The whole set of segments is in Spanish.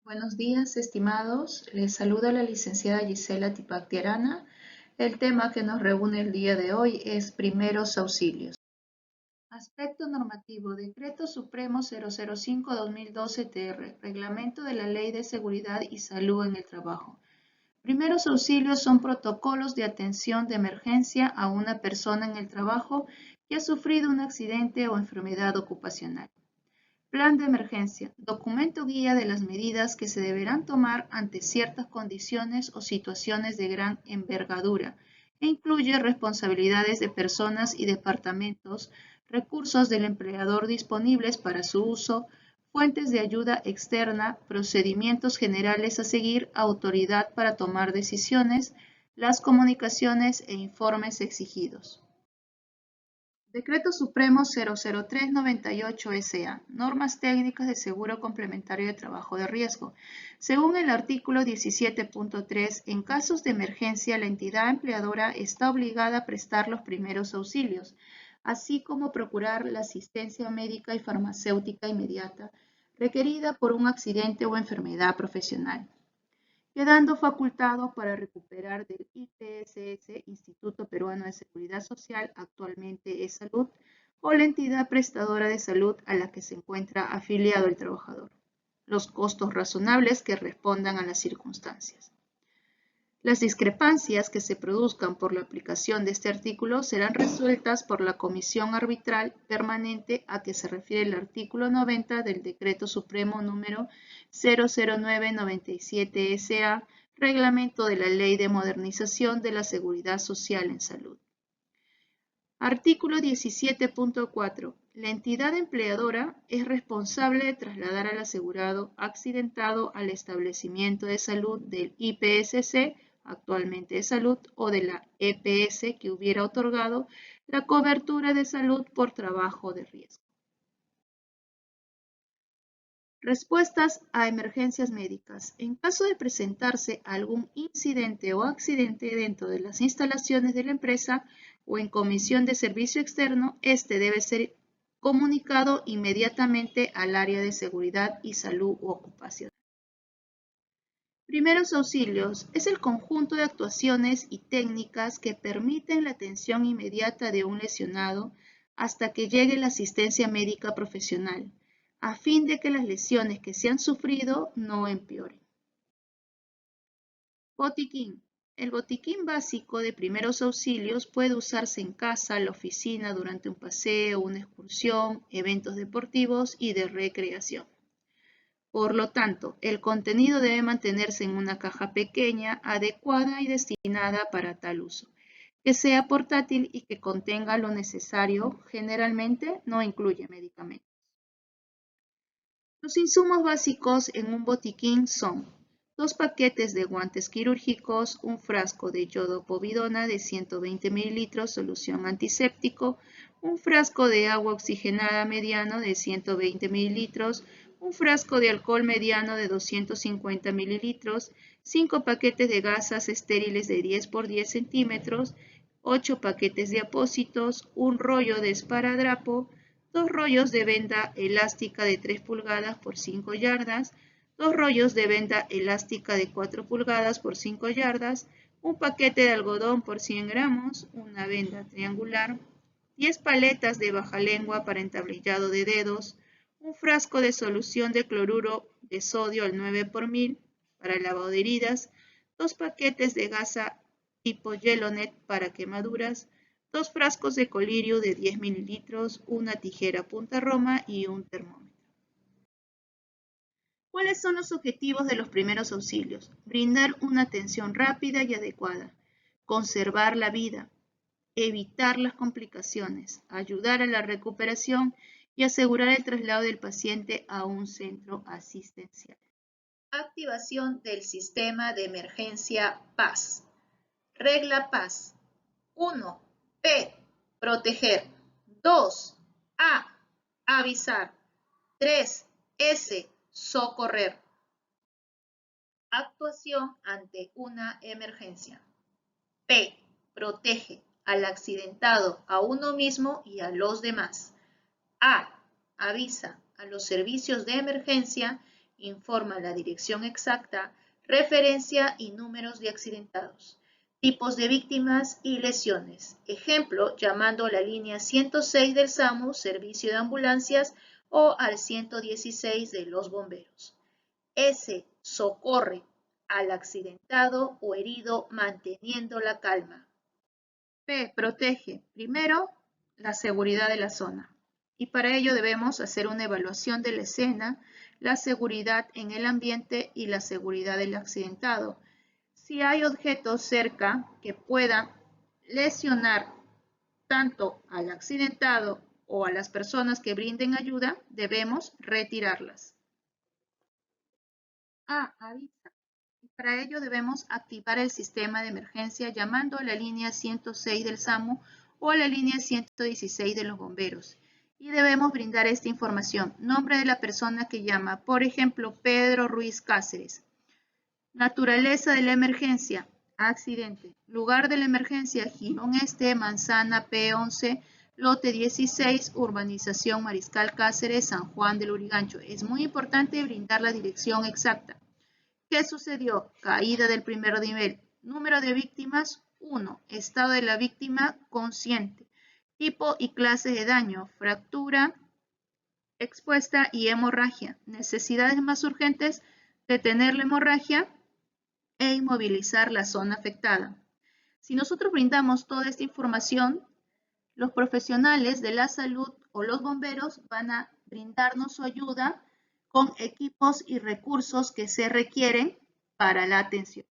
Buenos días, estimados. Les saluda la licenciada Gisela Tipactiarana. El tema que nos reúne el día de hoy es primeros auxilios. Aspecto normativo. Decreto Supremo 005-2012-TR. Reglamento de la Ley de Seguridad y Salud en el Trabajo. Primeros auxilios son protocolos de atención de emergencia a una persona en el trabajo que ha sufrido un accidente o enfermedad ocupacional. Plan de emergencia. Documento guía de las medidas que se deberán tomar ante ciertas condiciones o situaciones de gran envergadura e incluye responsabilidades de personas y departamentos, recursos del empleador disponibles para su uso, fuentes de ayuda externa, procedimientos generales a seguir, autoridad para tomar decisiones, las comunicaciones e informes exigidos. Decreto Supremo 00398-SA. Normas técnicas de seguro complementario de trabajo de riesgo. Según el artículo 17.3, en casos de emergencia, la entidad empleadora está obligada a prestar los primeros auxilios, así como procurar la asistencia médica y farmacéutica inmediata requerida por un accidente o enfermedad profesional, quedando facultado para recuperar del IPSS, Instituto Peruano de Seguridad Social, actualmente es Salud, o la entidad prestadora de salud a la que se encuentra afiliado el trabajador, los costos razonables que respondan a las circunstancias. Las discrepancias que se produzcan por la aplicación de este artículo serán resueltas por la Comisión Arbitral Permanente a que se refiere el artículo 90 del Decreto Supremo número 00997-SA, Reglamento de la Ley de Modernización de la Seguridad Social en Salud. Artículo 17.4. La entidad empleadora es responsable de trasladar al asegurado accidentado al establecimiento de salud del IPSC, actualmente de salud, o de la EPS que hubiera otorgado la cobertura de salud por trabajo de riesgo. Respuestas a emergencias médicas. En caso de presentarse algún incidente o accidente dentro de las instalaciones de la empresa o en comisión de servicio externo, este debe ser comunicado inmediatamente al área de seguridad y salud ocupacional. Primeros auxilios es el conjunto de actuaciones y técnicas que permiten la atención inmediata de un lesionado hasta que llegue la asistencia médica profesional, a fin de que las lesiones que se han sufrido no empeoren. Botiquín. El botiquín básico de primeros auxilios puede usarse en casa, en la oficina, durante un paseo, una excursión, eventos deportivos y de recreación. Por lo tanto, el contenido debe mantenerse en una caja pequeña, adecuada y destinada para tal uso, que sea portátil y que contenga lo necesario, generalmente no incluye medicamentos. Los insumos básicos en un botiquín son 2 paquetes de guantes quirúrgicos, un frasco de yodo-povidona de 120 ml, solución antiséptico, un frasco de agua oxigenada mediano de 120 ml, un frasco de alcohol mediano de 250 ml, 5 paquetes de gasas estériles de 10 por 10 centímetros, 8 paquetes de apósitos, un rollo de esparadrapo, 2 rollos de venda elástica de 3 pulgadas por 5 yardas, 2 rollos de venda elástica de 4 pulgadas por 5 yardas, un paquete de algodón por 100 gramos, una venda triangular, 10 paletas de bajalengua para entablillado de dedos, un frasco de solución de cloruro de sodio al 9 por 1000 para el lavado de heridas, 2 paquetes de gasa tipo Yelonet para quemaduras, 2 frascos de colirio de 10 mililitros, una tijera punta roma y un termómetro. ¿Cuáles son los objetivos de los primeros auxilios? Brindar una atención rápida y adecuada, conservar la vida, evitar las complicaciones, ayudar a la recuperación y asegurar el traslado del paciente a un centro asistencial. Activación del sistema de emergencia PAS. Regla PAS. 1. P. Proteger. 2. A. Avisar. 3. S. Socorrer. Actuación ante una emergencia. P. Protege al accidentado, a uno mismo y a los demás. A. Avisa a los servicios de emergencia informa la dirección exacta, referencia y números de accidentados, tipos de víctimas y lesiones. Ejemplo, llamando a la línea 106 del SAMU, Servicio de Ambulancias, o al 116 de los bomberos. S. Socorre al accidentado o herido manteniendo la calma. P. Protege, primero, la seguridad de la zona. Y para ello debemos hacer una evaluación de la escena, la seguridad en el ambiente y la seguridad del accidentado. Si hay objetos cerca que puedan lesionar tanto al accidentado o a las personas que brinden ayuda, debemos retirarlas. A. Avisa. Y para ello debemos activar el sistema de emergencia llamando a la línea 106 del SAMU o a la línea 116 de los bomberos. Y debemos brindar esta información. Nombre de la persona que llama, por ejemplo, Pedro Ruiz Cáceres. Naturaleza de la emergencia, accidente. Lugar de la emergencia, Girón Este, Manzana P11, lote 16, urbanización Mariscal Cáceres, San Juan del Lurigancho. Es muy importante brindar la dirección exacta. ¿Qué sucedió? Caída del primer nivel. Número de víctimas, 1. Estado de la víctima, consciente. Tipo y clase de daño, fractura expuesta y hemorragia. Necesidades más urgentes, detener la hemorragia e inmovilizar la zona afectada. Si nosotros brindamos toda esta información, los profesionales de la salud o los bomberos van a brindarnos su ayuda con equipos y recursos que se requieren para la atención.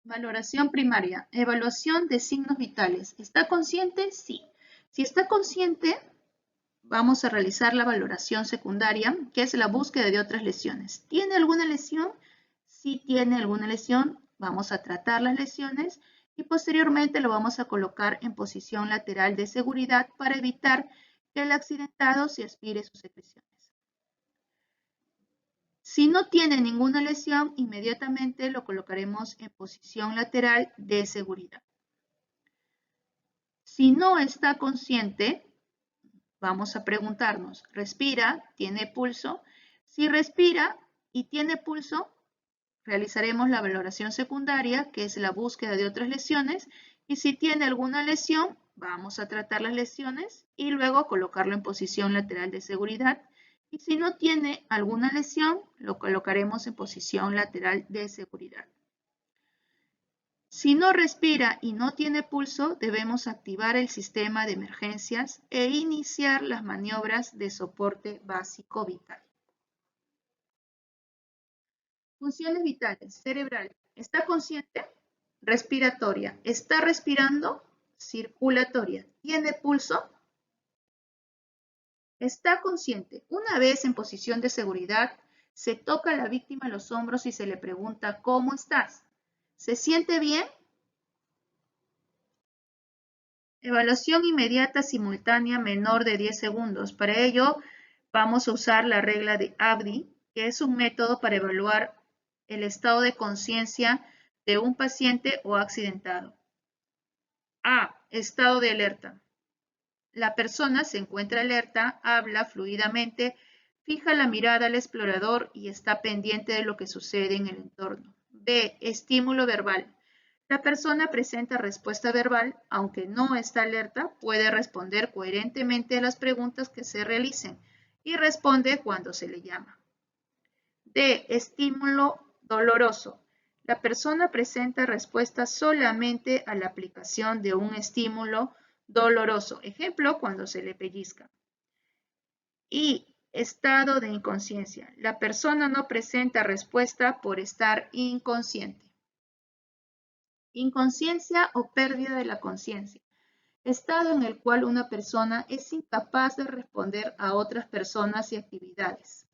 Valoración primaria. Evaluación de signos vitales. ¿Está consciente? Sí. Si está consciente, vamos a realizar la valoración secundaria, que es la búsqueda de otras lesiones. ¿Tiene alguna lesión? Si tiene alguna lesión, vamos a tratar las lesiones y posteriormente lo vamos a colocar en posición lateral de seguridad para evitar que el accidentado se aspire sus secreciones. Si no tiene ninguna lesión, inmediatamente lo colocaremos en posición lateral de seguridad. Si no está consciente, vamos a preguntarnos, ¿respira? ¿Tiene pulso? Si respira y tiene pulso, realizaremos la valoración secundaria, que es la búsqueda de otras lesiones, y si tiene alguna lesión, vamos a tratar las lesiones y luego colocarlo en posición lateral de seguridad. Y si no tiene alguna lesión, lo colocaremos en posición lateral de seguridad. Si no respira y no tiene pulso, debemos activar el sistema de emergencias e iniciar las maniobras de soporte básico vital. Funciones vitales. Cerebral. ¿Está consciente? Respiratoria. ¿Está respirando? Circulatoria. ¿Tiene pulso? Está consciente. Una vez en posición de seguridad, se toca a la víctima en los hombros y se le pregunta, ¿cómo estás? ¿Se siente bien? Evaluación inmediata simultánea menor de 10 segundos. Para ello, vamos a usar la regla de Abdi, que es un método para evaluar el estado de conciencia de un paciente o accidentado. A. Estado de alerta. La persona se encuentra alerta, habla fluidamente, fija la mirada al explorador y está pendiente de lo que sucede en el entorno. B. Estímulo verbal. La persona presenta respuesta verbal, aunque no está alerta, puede responder coherentemente a las preguntas que se realicen y responde cuando se le llama. D. Estímulo doloroso. La persona presenta respuesta solamente a la aplicación de un estímulo doloroso. Ejemplo, cuando se le pellizca. Y estado de inconsciencia. La persona no presenta respuesta por estar inconsciente. Inconsciencia o pérdida de la conciencia. Estado en el cual una persona es incapaz de responder a otras personas y actividades.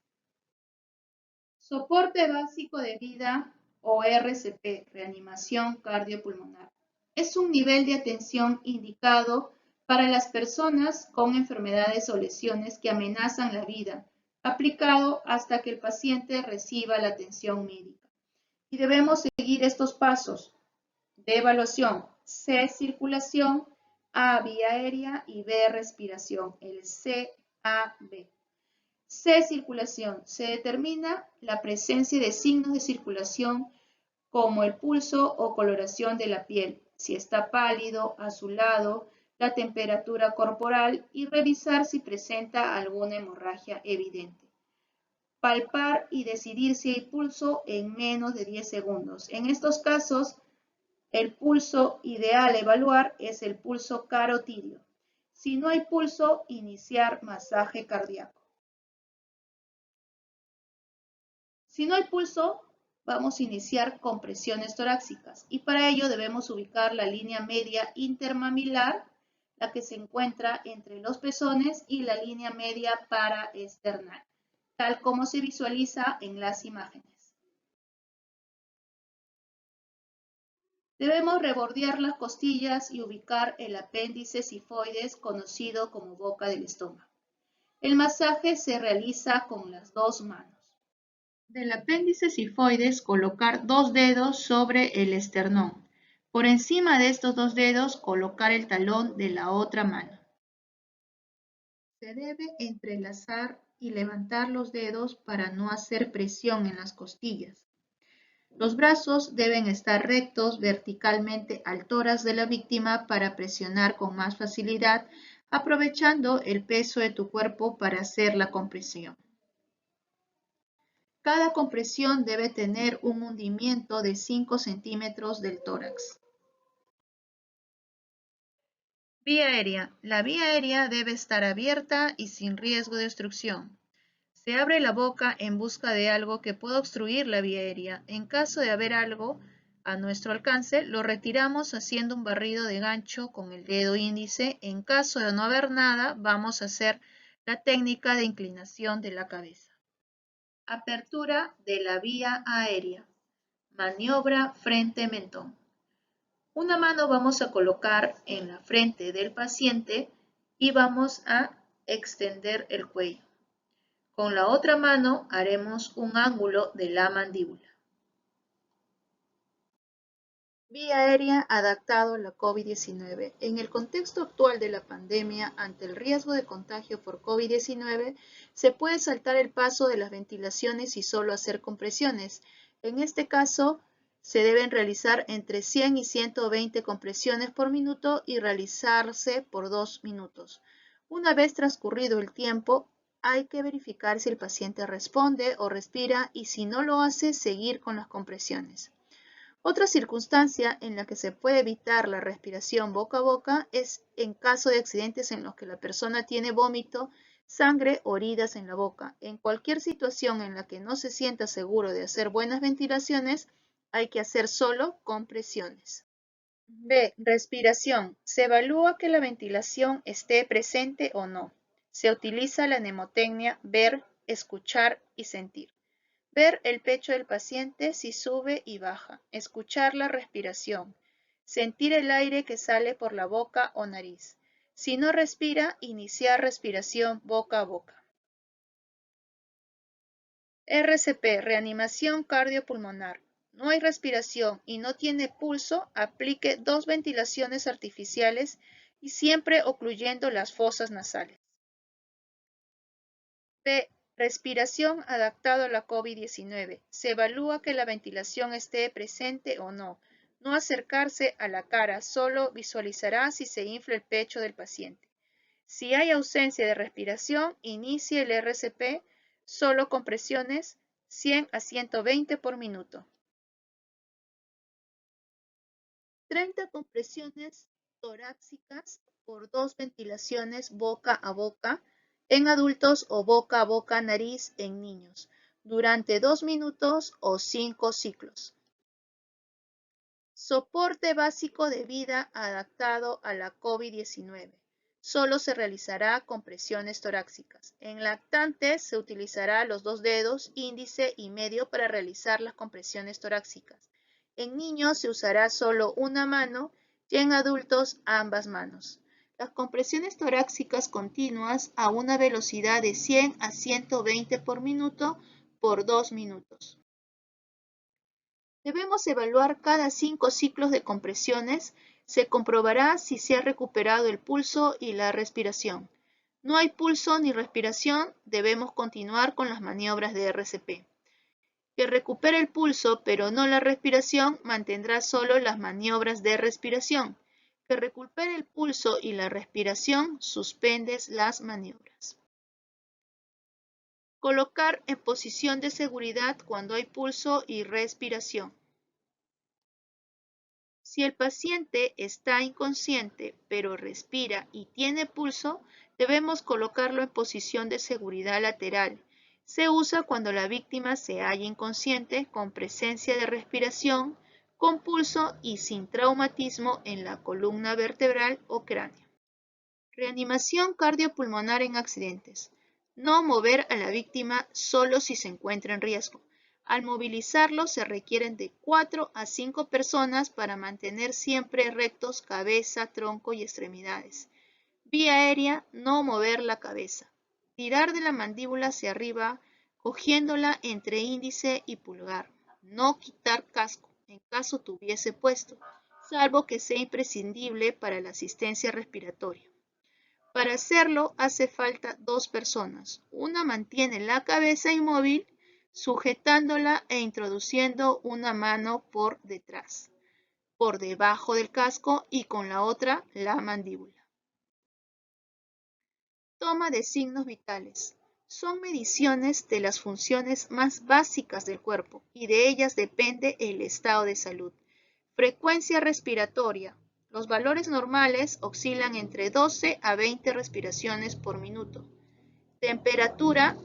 Soporte básico de vida o RCP, reanimación cardiopulmonar. Es un nivel de atención indicado para las personas con enfermedades o lesiones que amenazan la vida, aplicado hasta que el paciente reciba la atención médica. Y debemos seguir estos pasos de evaluación: C, circulación; A, vía aérea; y B, respiración, el CAB. C. Circulación. Se determina la presencia de signos de circulación como el pulso o coloración de la piel, si está pálido, azulado, la temperatura corporal y revisar si presenta alguna hemorragia evidente. Palpar y decidir si hay pulso en menos de 10 segundos. En estos casos, el pulso ideal a evaluar es el pulso carotidio. Si no hay pulso, iniciar masaje cardíaco. Si no hay pulso, vamos a iniciar compresiones torácicas y para ello debemos ubicar la línea media intermamilar, la que se encuentra entre los pezones, y la línea media paraesternal, tal como se visualiza en las imágenes. Debemos rebordear las costillas y ubicar el apéndice sifoides, conocido como boca del estómago. El masaje se realiza con las dos manos. Del apéndice sifoides, colocar dos dedos sobre el esternón. Por encima de estos dos dedos, colocar el talón de la otra mano. Se debe entrelazar y levantar los dedos para no hacer presión en las costillas. Los brazos deben estar rectos verticalmente al tórax de la víctima para presionar con más facilidad, aprovechando el peso de tu cuerpo para hacer la compresión. Cada compresión debe tener un hundimiento de 5 centímetros del tórax. Vía aérea. La vía aérea debe estar abierta y sin riesgo de obstrucción. Se abre la boca en busca de algo que pueda obstruir la vía aérea. En caso de haber algo a nuestro alcance, lo retiramos haciendo un barrido de gancho con el dedo índice. En caso de no haber nada, vamos a hacer la técnica de inclinación de la cabeza. Apertura de la vía aérea. Maniobra frente-mentón. Una mano vamos a colocar en la frente del paciente y vamos a extender el cuello. Con la otra mano haremos un ángulo de la mandíbula. Vía aérea adaptado a la COVID-19. En el contexto actual de la pandemia, ante el riesgo de contagio por COVID-19, se puede saltar el paso de las ventilaciones y solo hacer compresiones. En este caso, se deben realizar entre 100 y 120 compresiones por minuto y realizarse por 2 minutos. Una vez transcurrido el tiempo, hay que verificar si el paciente responde o respira y si no lo hace, seguir con las compresiones. Otra circunstancia en la que se puede evitar la respiración boca a boca es en caso de accidentes en los que la persona tiene vómito, sangre o heridas en la boca. En cualquier situación en la que no se sienta seguro de hacer buenas ventilaciones, hay que hacer solo compresiones. B. Respiración. Se evalúa que la ventilación esté presente o no. Se utiliza la mnemotecnia ver, escuchar y sentir. Ver el pecho del paciente si sube y baja. Escuchar la respiración. Sentir el aire que sale por la boca o nariz. Si no respira, iniciar respiración boca a boca. RCP, reanimación cardiopulmonar. No hay respiración y no tiene pulso, aplique 2 ventilaciones artificiales y siempre ocluyendo las fosas nasales. P. Respiración adaptado a la COVID-19. Se evalúa que la ventilación esté presente o no. No acercarse a la cara, solo visualizará si se infla el pecho del paciente. Si hay ausencia de respiración, inicie el RCP, solo compresiones 100 a 120 por minuto. 30 compresiones torácicas por 2 ventilaciones boca a boca en adultos o boca a boca nariz en niños, durante 2 minutos o 5 ciclos. Soporte básico de vida adaptado a la COVID-19. Solo se realizará compresiones torácicas. En lactantes se utilizará los 2 dedos, índice y medio para realizar las compresiones torácicas. En niños se usará solo una mano y en adultos ambas manos. Las compresiones torácicas continuas a una velocidad de 100 a 120 por minuto por 2 minutos. Debemos evaluar cada 5 ciclos de compresiones. Se comprobará si se ha recuperado el pulso y la respiración. No hay pulso ni respiración, debemos continuar con las maniobras de RCP. Que recupere el pulso pero no la respiración, mantendrá solo las maniobras de respiración. Que recupere el pulso y la respiración, suspendes las maniobras. Colocar en posición de seguridad cuando hay pulso y respiración. Si el paciente está inconsciente pero respira y tiene pulso, debemos colocarlo en posición de seguridad lateral. Se usa cuando la víctima se halla inconsciente, con presencia de respiración, con pulso y sin traumatismo en la columna vertebral o cráneo. Reanimación cardiopulmonar en accidentes. No mover a la víctima solo si se encuentra en riesgo. Al movilizarlo se requieren de 4 a 5 personas para mantener siempre rectos cabeza, tronco y extremidades. Vía aérea, no mover la cabeza. Tirar de la mandíbula hacia arriba, cogiéndola entre índice y pulgar. No quitar casco, en caso tuviese puesto, salvo que sea imprescindible para la asistencia respiratoria. Para hacerlo hace falta 2 personas. Una mantiene la cabeza inmóvil, sujetándola e introduciendo una mano por detrás, por debajo del casco y con la otra la mandíbula. Toma de signos vitales. Son mediciones de las funciones más básicas del cuerpo y de ellas depende el estado de salud. Frecuencia respiratoria. Los valores normales oscilan entre 12 a 20 respiraciones por minuto. Temperatura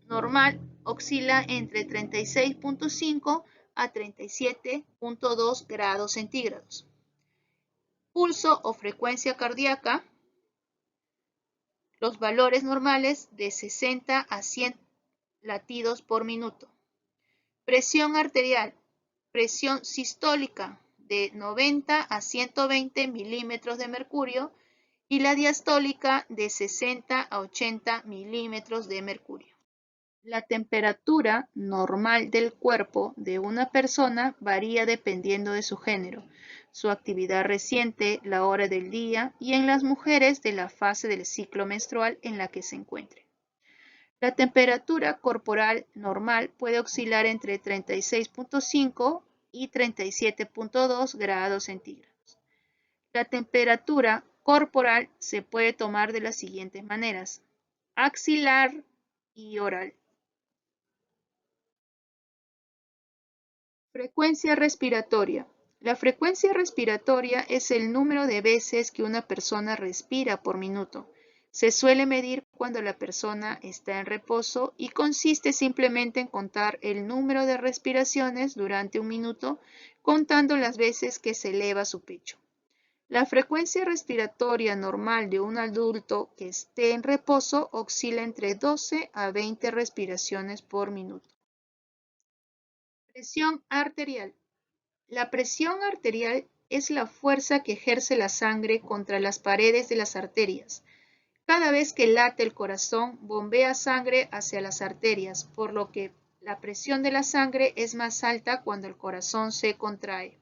normal oscila entre 36.5 a 37.2 grados centígrados. Pulso o frecuencia cardíaca. Los valores normales de 60 a 100 latidos por minuto. Presión arterial. Presión sistólica de 90 a 120 milímetros de mercurio y la diastólica de 60 a 80 milímetros de mercurio. La temperatura normal del cuerpo de una persona varía dependiendo de su género, su actividad reciente, la hora del día y en las mujeres de la fase del ciclo menstrual en la que se encuentre. La temperatura corporal normal puede oscilar entre 36.5 y 37.2 grados centígrados. La temperatura corporal se puede tomar de las siguientes maneras: axilar y oral. Frecuencia respiratoria. La frecuencia respiratoria es el número de veces que una persona respira por minuto. Se suele medir cuando la persona está en reposo y consiste simplemente en contar el número de respiraciones durante un minuto, contando las veces que se eleva su pecho. La frecuencia respiratoria normal de un adulto que esté en reposo oscila entre 12 a 20 respiraciones por minuto. Presión arterial. La presión arterial es la fuerza que ejerce la sangre contra las paredes de las arterias. Cada vez que late el corazón, bombea sangre hacia las arterias, por lo que la presión de la sangre es más alta cuando el corazón se contrae.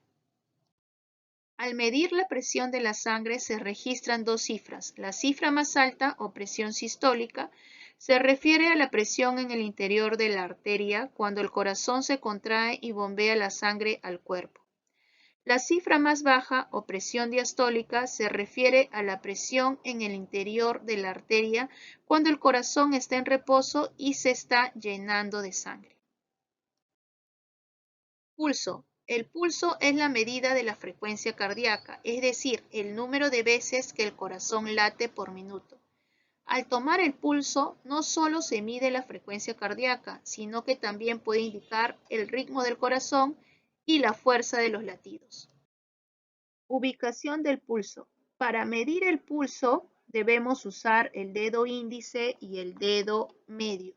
Al medir la presión de la sangre se registran 2 cifras. La cifra más alta, o presión sistólica, se refiere a la presión en el interior de la arteria cuando el corazón se contrae y bombea la sangre al cuerpo. La cifra más baja, o presión diastólica, se refiere a la presión en el interior de la arteria cuando el corazón está en reposo y se está llenando de sangre. Pulso. El pulso es la medida de la frecuencia cardíaca, es decir, el número de veces que el corazón late por minuto. Al tomar el pulso, no solo se mide la frecuencia cardíaca, sino que también puede indicar el ritmo del corazón y la fuerza de los latidos. Ubicación del pulso. Para medir el pulso, debemos usar el dedo índice y el dedo medio.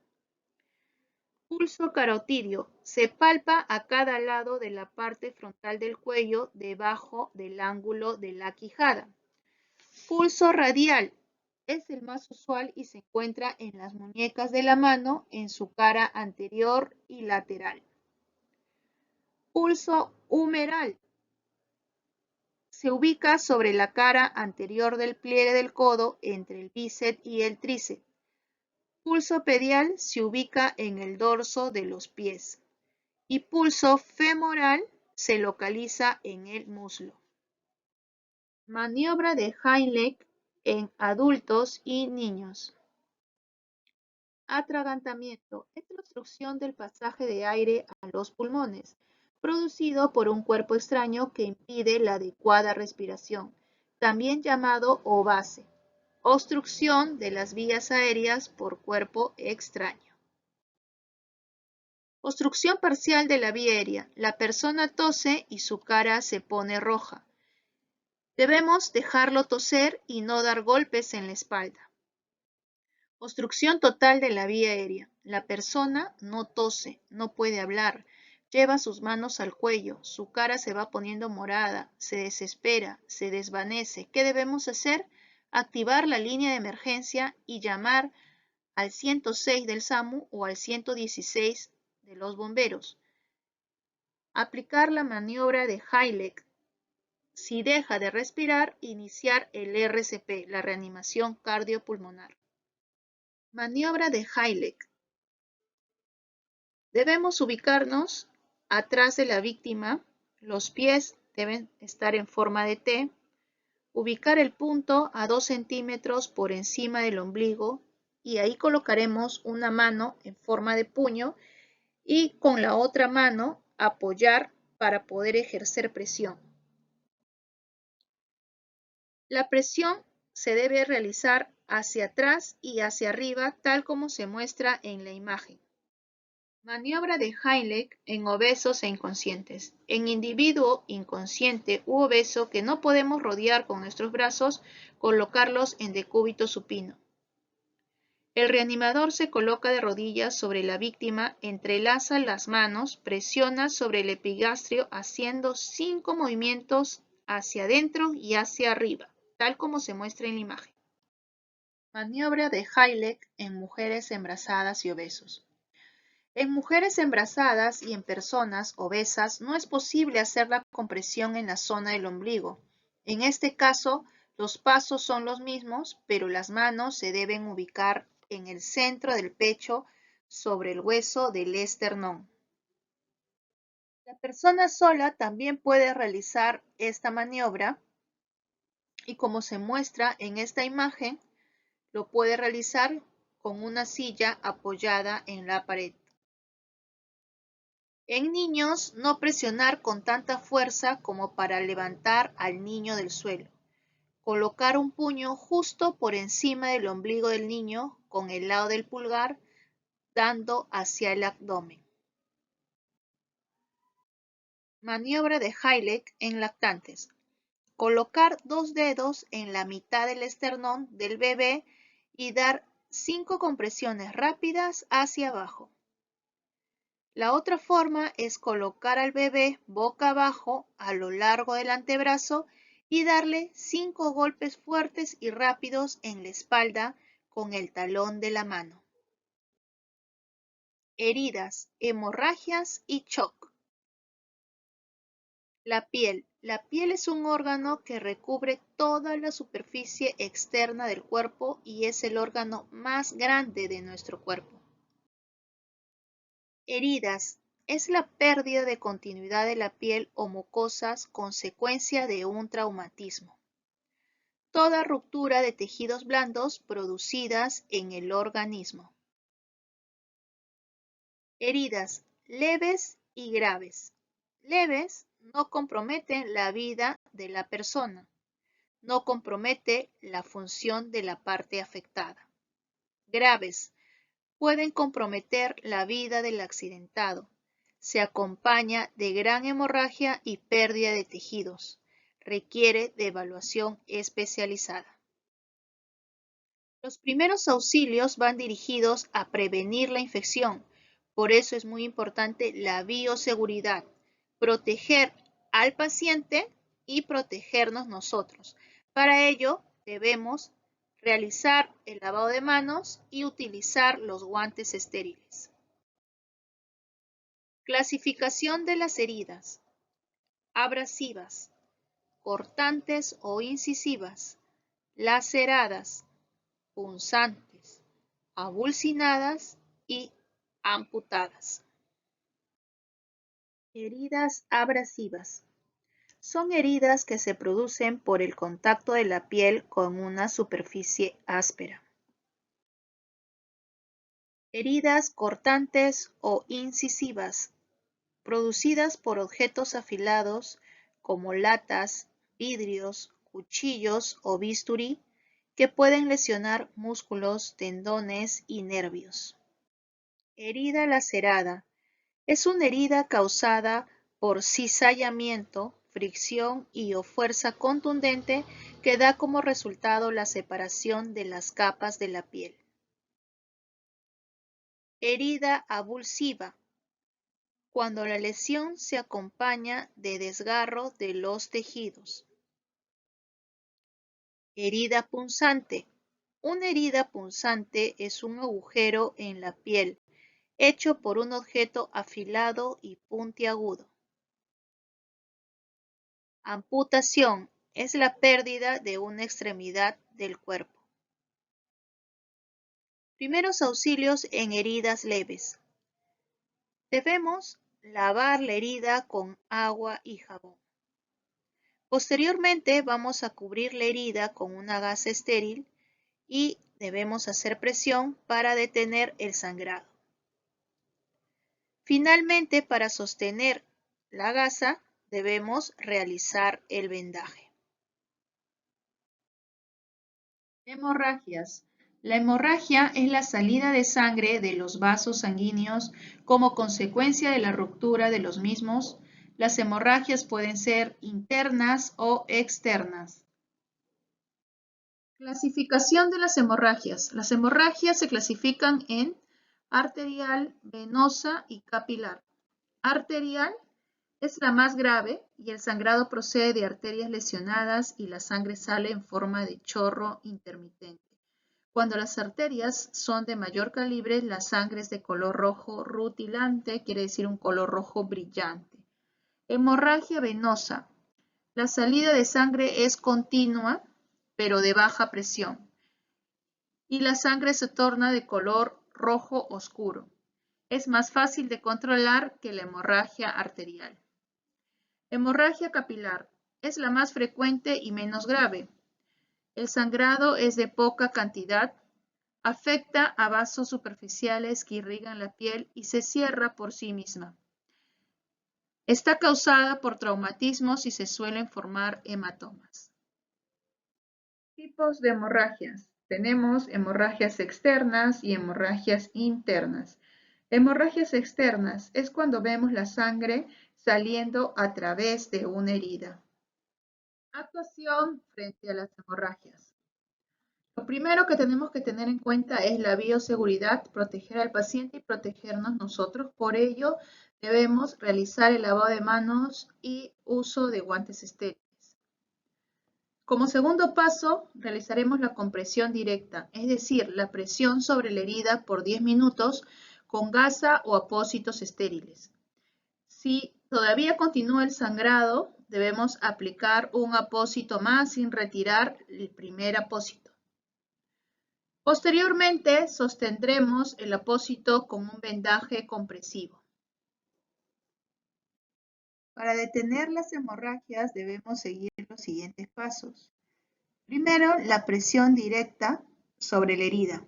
Pulso carotidio. Se palpa a cada lado de la parte frontal del cuello, debajo del ángulo de la quijada. Pulso radial. Es el más usual y se encuentra en las muñecas de la mano, en su cara anterior y lateral. Pulso humeral. Se ubica sobre la cara anterior del pliegue del codo entre el bíceps y el tríceps. Pulso pedial se ubica en el dorso de los pies y pulso femoral se localiza en el muslo. Maniobra de Heimlich en adultos y niños. Atragantamiento es la obstrucción del pasaje de aire a los pulmones, producido por un cuerpo extraño que impide la adecuada respiración, también llamado ovase, obstrucción de las vías aéreas por cuerpo extraño. Obstrucción parcial de la vía aérea. La persona tose y su cara se pone roja. Debemos dejarlo toser y no dar golpes en la espalda. Obstrucción total de la vía aérea. La persona no tose, no puede hablar, lleva sus manos al cuello, su cara se va poniendo morada, se desespera, se desvanece. ¿Qué debemos hacer? Activar la línea de emergencia y llamar al 106 del SAMU o al 116 de los bomberos. Aplicar la maniobra de Heimlich. Si deja de respirar, iniciar el RCP, la reanimación cardiopulmonar. Maniobra de Heimlich. Debemos ubicarnos atrás de la víctima, los pies deben estar en forma de T, ubicar el punto a 2 centímetros por encima del ombligo y ahí colocaremos una mano en forma de puño y con la otra mano apoyar para poder ejercer presión. La presión se debe realizar hacia atrás y hacia arriba tal como se muestra en la imagen. Maniobra de Heimlich en obesos e inconscientes. En individuo inconsciente u obeso que no podemos rodear con nuestros brazos, colocarlos en decúbito supino. El reanimador se coloca de rodillas sobre la víctima, entrelaza las manos, presiona sobre el epigastrio haciendo 5 movimientos hacia adentro y hacia arriba, tal como se muestra en la imagen. Maniobra de Heimlich en mujeres embarazadas y obesos. En mujeres embarazadas y en personas obesas no es posible hacer la compresión en la zona del ombligo. En este caso, los pasos son los mismos, pero las manos se deben ubicar en el centro del pecho sobre el hueso del esternón. La persona sola también puede realizar esta maniobra y como se muestra en esta imagen, lo puede realizar con una silla apoyada en la pared. En niños, no presionar con tanta fuerza como para levantar al niño del suelo. Colocar un puño justo por encima del ombligo del niño con el lado del pulgar dando hacia el abdomen. Maniobra de Heimlich en lactantes. Colocar 2 dedos en la mitad del esternón del bebé y dar 5 compresiones rápidas hacia abajo. La otra forma es colocar al bebé boca abajo a lo largo del antebrazo y darle 5 golpes fuertes y rápidos en la espalda con el talón de la mano. Heridas, hemorragias y shock. La piel. La piel es un órgano que recubre toda la superficie externa del cuerpo y es el órgano más grande de nuestro cuerpo. Heridas. Es la pérdida de continuidad de la piel o mucosas consecuencia de un traumatismo. Toda ruptura de tejidos blandos producidas en el organismo. Heridas leves y graves. Leves no comprometen la vida de la persona. No compromete la función de la parte afectada. Graves pueden comprometer la vida del accidentado. Se acompaña de gran hemorragia y pérdida de tejidos. Requiere de evaluación especializada. Los primeros auxilios van dirigidos a prevenir la infección. Por eso es muy importante la bioseguridad. Proteger al paciente y protegernos nosotros. Para ello debemos realizar el lavado de manos y utilizar los guantes estériles. Clasificación de las heridas. Abrasivas. cortantes o incisivas, laceradas, punzantes, abulcinadas y amputadas. Heridas abrasivas. Son heridas que se producen por el contacto de la piel con una superficie áspera. Heridas cortantes o incisivas, producidas por objetos afilados como latas, vidrios, cuchillos o bisturí, que pueden lesionar músculos, tendones y nervios. Herida lacerada. Es una herida causada por cizallamiento, fricción y o fuerza contundente que da como resultado la separación de las capas de la piel. Herida abulsiva. Cuando la lesión se acompaña de desgarro de los tejidos. Herida punzante. Una herida punzante es un agujero en la piel hecho por un objeto afilado y puntiagudo. Amputación es la pérdida de una extremidad del cuerpo. Primeros auxilios en heridas leves. Debemos lavar la herida con agua y jabón. Posteriormente vamos a cubrir la herida con una gasa estéril y debemos hacer presión para detener el sangrado. Finalmente, para sostener la gasa, debemos realizar el vendaje. Hemorragias. La hemorragia es la salida de sangre de los vasos sanguíneos como consecuencia de la ruptura de los mismos. Las hemorragias pueden ser internas o externas. Clasificación de las hemorragias. Las hemorragias se clasifican en arterial, venosa y capilar. Arterial es la más grave y el sangrado procede de arterias lesionadas y la sangre sale en forma de chorro intermitente. Cuando las arterias son de mayor calibre, la sangre es de color rojo rutilante, quiere decir un color rojo brillante. Hemorragia venosa. La salida de sangre es continua, pero de baja presión, y la sangre se torna de color rojo oscuro. Es más fácil de controlar que la hemorragia arterial. Hemorragia capilar. Es la más frecuente y menos grave. El sangrado es de poca cantidad, afecta a vasos superficiales que irrigan la piel y se cierra por sí misma. Está causada por traumatismos y se suelen formar hematomas. Tipos de hemorragias. Tenemos hemorragias externas y hemorragias internas. Hemorragias externas es cuando vemos la sangre saliendo a través de una herida. Actuación frente a las hemorragias. Lo primero que tenemos que tener en cuenta es la bioseguridad, proteger al paciente y protegernos nosotros. Por ello, debemos realizar el lavado de manos y uso de guantes estériles. Como segundo paso, realizaremos la compresión directa, es decir, la presión sobre la herida por 10 minutos con gasa o apósitos estériles. Si todavía continúa el sangrado, debemos aplicar un apósito más sin retirar el primer apósito. Posteriormente, sostendremos el apósito con un vendaje compresivo. Para detener las hemorragias debemos seguir los siguientes pasos. Primero, la presión directa sobre la herida.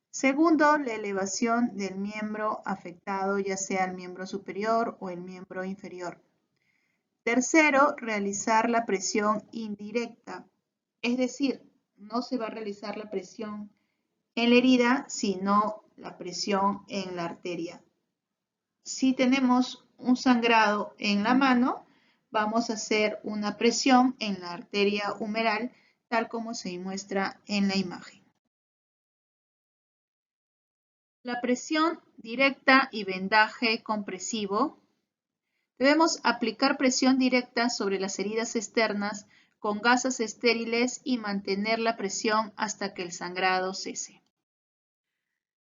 Segundo, la elevación del miembro afectado, ya sea el miembro superior o el miembro inferior. Tercero, realizar la presión indirecta, es decir, no se va a realizar la presión en la herida, sino la presión en la arteria. Si tenemos un sangrado en la mano, vamos a hacer una presión en la arteria humeral, tal como se muestra en la imagen. La presión directa y vendaje compresivo. Debemos aplicar presión directa sobre las heridas externas con gasas estériles y mantener la presión hasta que el sangrado cese.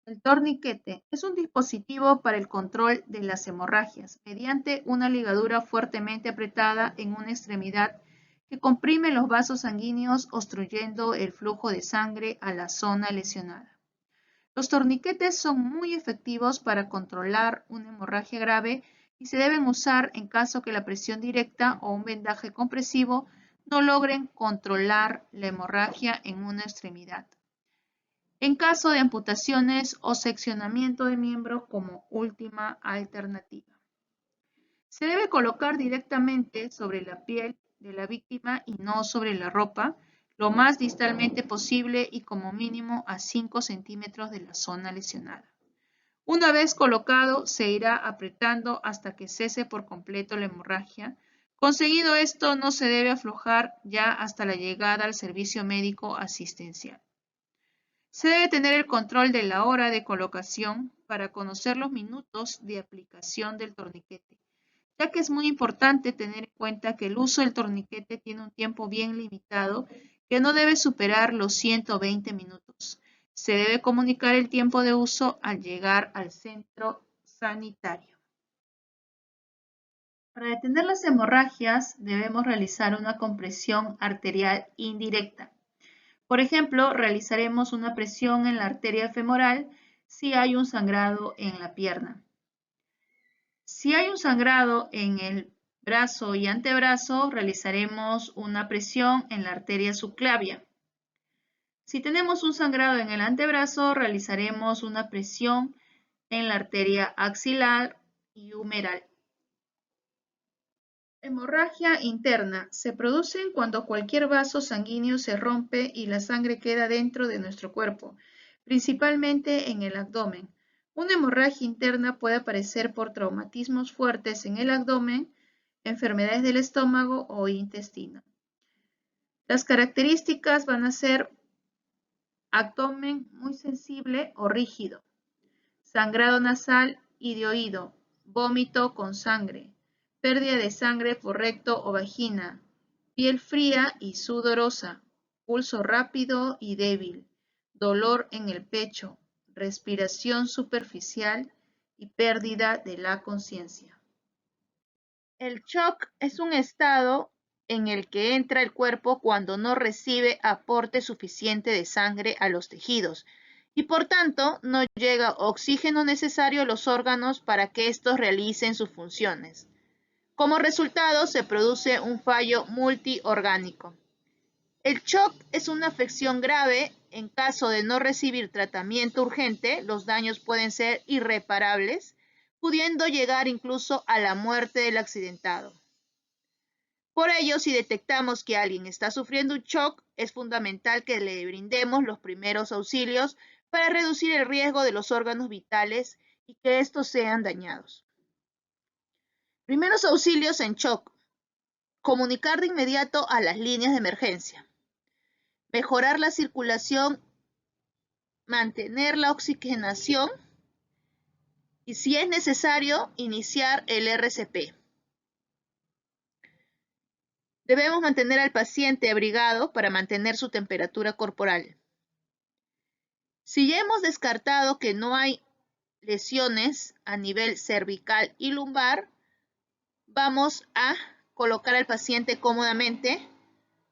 El torniquete es un dispositivo para el control de las hemorragias mediante una ligadura fuertemente apretada en una extremidad que comprime los vasos sanguíneos obstruyendo el flujo de sangre a la zona lesionada. Los torniquetes son muy efectivos para controlar una hemorragia grave y se deben usar en caso que la presión directa o un vendaje compresivo no logren controlar la hemorragia en una extremidad. En caso de amputaciones o seccionamiento de miembro como última alternativa. Se debe colocar directamente sobre la piel de la víctima y no sobre la ropa, lo más distalmente posible y como mínimo a 5 centímetros de la zona lesionada. Una vez colocado, se irá apretando hasta que cese por completo la hemorragia. Conseguido esto, no se debe aflojar ya hasta la llegada al servicio médico asistencial. Se debe tener el control de la hora de colocación para conocer los minutos de aplicación del torniquete, ya que es muy importante tener en cuenta que el uso del torniquete tiene un tiempo bien limitado que no debe superar los 120 minutos. Se debe comunicar el tiempo de uso al llegar al centro sanitario. Para detener las hemorragias debemos realizar una compresión arterial indirecta. Por ejemplo, realizaremos una presión en la arteria femoral si hay un sangrado en la pierna. Si hay un sangrado en el brazo y antebrazo, realizaremos una presión en la arteria subclavia. Si tenemos un sangrado en el antebrazo, realizaremos una presión en la arteria axilar y humeral. Hemorragia interna se produce cuando cualquier vaso sanguíneo se rompe y la sangre queda dentro de nuestro cuerpo, principalmente en el abdomen. Una hemorragia interna puede aparecer por traumatismos fuertes en el abdomen, enfermedades del estómago o intestino. Las características van a ser abdomen muy sensible o rígido, sangrado nasal y de oído, vómito con sangre, pérdida de sangre por recto o vagina, piel fría y sudorosa, pulso rápido y débil, dolor en el pecho, respiración superficial y pérdida de la conciencia. El shock es un estado en el que entra el cuerpo cuando no recibe aporte suficiente de sangre a los tejidos y por tanto no llega oxígeno necesario a los órganos para que estos realicen sus funciones. Como resultado se produce un fallo multiorgánico. El shock es una afección grave. En caso de no recibir tratamiento urgente, los daños pueden ser irreparables, pudiendo llegar incluso a la muerte del accidentado. Por ello, si detectamos que alguien está sufriendo un shock, es fundamental que le brindemos los primeros auxilios para reducir el riesgo de los órganos vitales y que estos sean dañados. Primeros auxilios en shock. Comunicar de inmediato a las líneas de emergencia. Mejorar la circulación, mantener la oxigenación y, si es necesario, iniciar el RCP. Debemos mantener al paciente abrigado para mantener su temperatura corporal. Si ya hemos descartado que no hay lesiones a nivel cervical y lumbar, vamos a colocar al paciente cómodamente,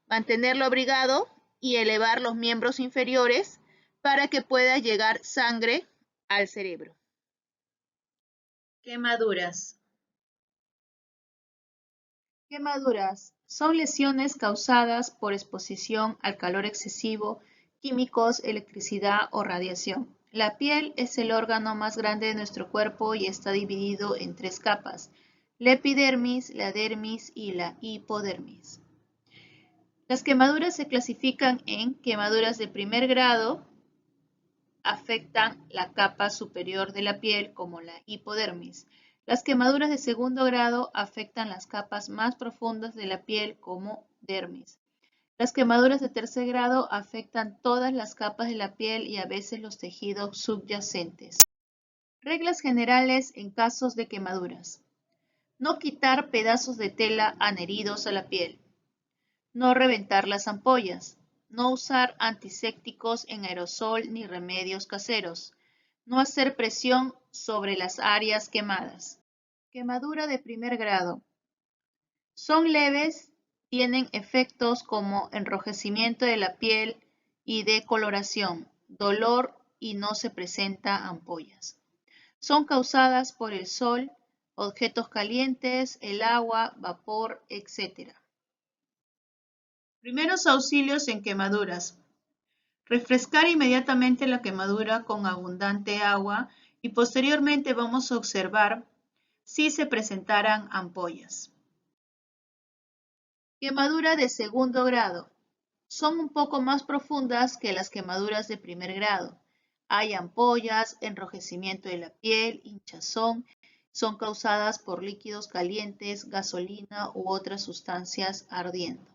mantenerlo abrigado y elevar los miembros inferiores para que pueda llegar sangre al cerebro. Quemaduras. Quemaduras son lesiones causadas por exposición al calor excesivo, químicos, electricidad o radiación. La piel es el órgano más grande de nuestro cuerpo y está dividido en 3 capas: la epidermis, la dermis y la hipodermis. Las quemaduras se clasifican en quemaduras de primer grado, afectan la capa superior de la piel como la hipodermis. Las quemaduras de segundo grado afectan las capas más profundas de la piel como dermis. Las quemaduras de tercer grado afectan todas las capas de la piel y a veces los tejidos subyacentes. Reglas generales en casos de quemaduras. No quitar pedazos de tela adheridos a la piel. No reventar las ampollas. No usar antisépticos en aerosol ni remedios caseros. No hacer presión sobre las áreas quemadas. Quemadura de primer grado. Son leves Tienen efectos como enrojecimiento de la piel y decoloración, dolor y no se presenta ampollas. Son causadas por el sol, objetos calientes, el agua, vapor, etc. Primeros auxilios en quemaduras. Refrescar inmediatamente la quemadura con abundante agua y posteriormente vamos a observar si se presentaran ampollas. Quemadura de segundo grado. Son un poco más profundas que las quemaduras de primer grado. Hay ampollas, enrojecimiento de la piel, hinchazón. Son causadas por líquidos calientes, gasolina u otras sustancias ardiendo.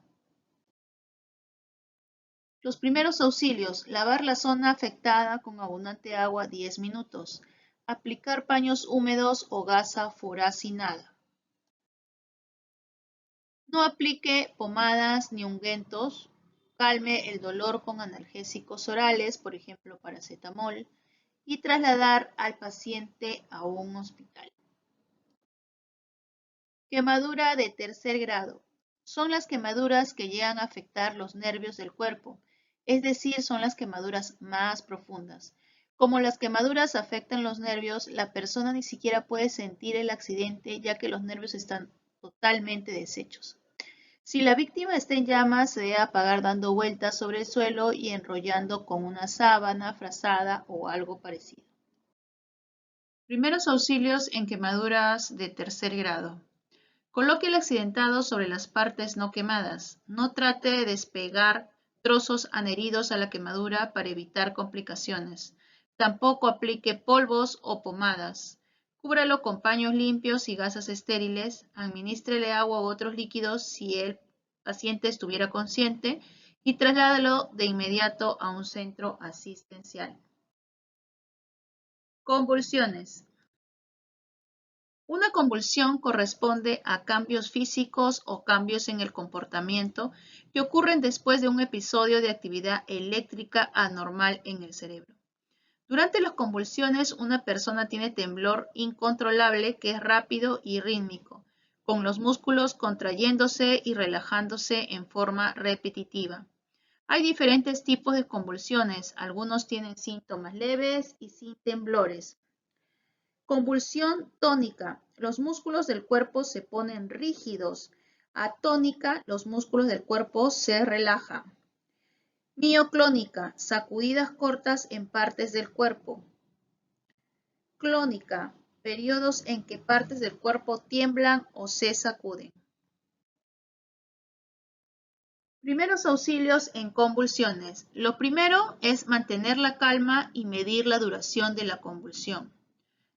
Los primeros auxilios. Lavar la zona afectada con abundante agua 10 minutos. Aplicar paños húmedos o gasa furacinada. No aplique pomadas ni ungüentos. Calme el dolor con analgésicos orales, por ejemplo paracetamol, y trasladar al paciente a un hospital. Quemadura de tercer grado. Son las quemaduras que llegan a afectar los nervios del cuerpo, es decir, son las quemaduras más profundas. Como las quemaduras afectan los nervios, la persona ni siquiera puede sentir el accidente ya que los nervios están totalmente deshechos. Si la víctima está en llamas, se debe apagar dando vueltas sobre el suelo y enrollando con una sábana, frazada o algo parecido. Primeros auxilios en quemaduras de tercer grado. Coloque el accidentado sobre las partes no quemadas. No trate de despegar trozos adheridos a la quemadura para evitar complicaciones. Tampoco aplique polvos o pomadas. Cúbralo con paños limpios y gasas estériles. Administrele agua u otros líquidos si el paciente estuviera consciente y trasládalo de inmediato a un centro asistencial. Convulsiones. Una convulsión corresponde a cambios físicos o cambios en el comportamiento que ocurren después de un episodio de actividad eléctrica anormal en el cerebro. Durante las convulsiones, una persona tiene temblor incontrolable que es rápido y rítmico, con los músculos contrayéndose y relajándose en forma repetitiva. Hay diferentes tipos de convulsiones, algunos tienen síntomas leves y sin temblores. Convulsión tónica. Los músculos del cuerpo se ponen rígidos. Atónica, los músculos del cuerpo se relajan. Mioclónica, sacudidas cortas en partes del cuerpo. Clónica, periodos en que partes del cuerpo tiemblan o se sacuden. Primeros auxilios en convulsiones. Lo primero es mantener la calma y medir la duración de la convulsión.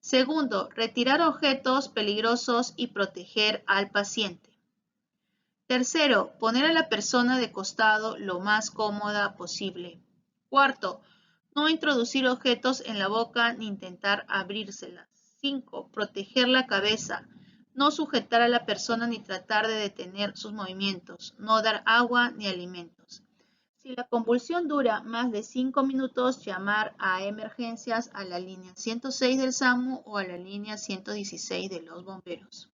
Segundo, retirar objetos peligrosos y proteger al paciente. Tercero, poner a la persona de costado lo más cómoda posible. Cuarto, no introducir objetos en la boca ni intentar abrírselas. 5. Proteger la cabeza. No sujetar a la persona ni tratar de detener sus movimientos. No dar agua ni alimentos. Si la convulsión dura más de 5 minutos, llamar a emergencias a la línea 106 del SAMU o a la línea 116 de los bomberos.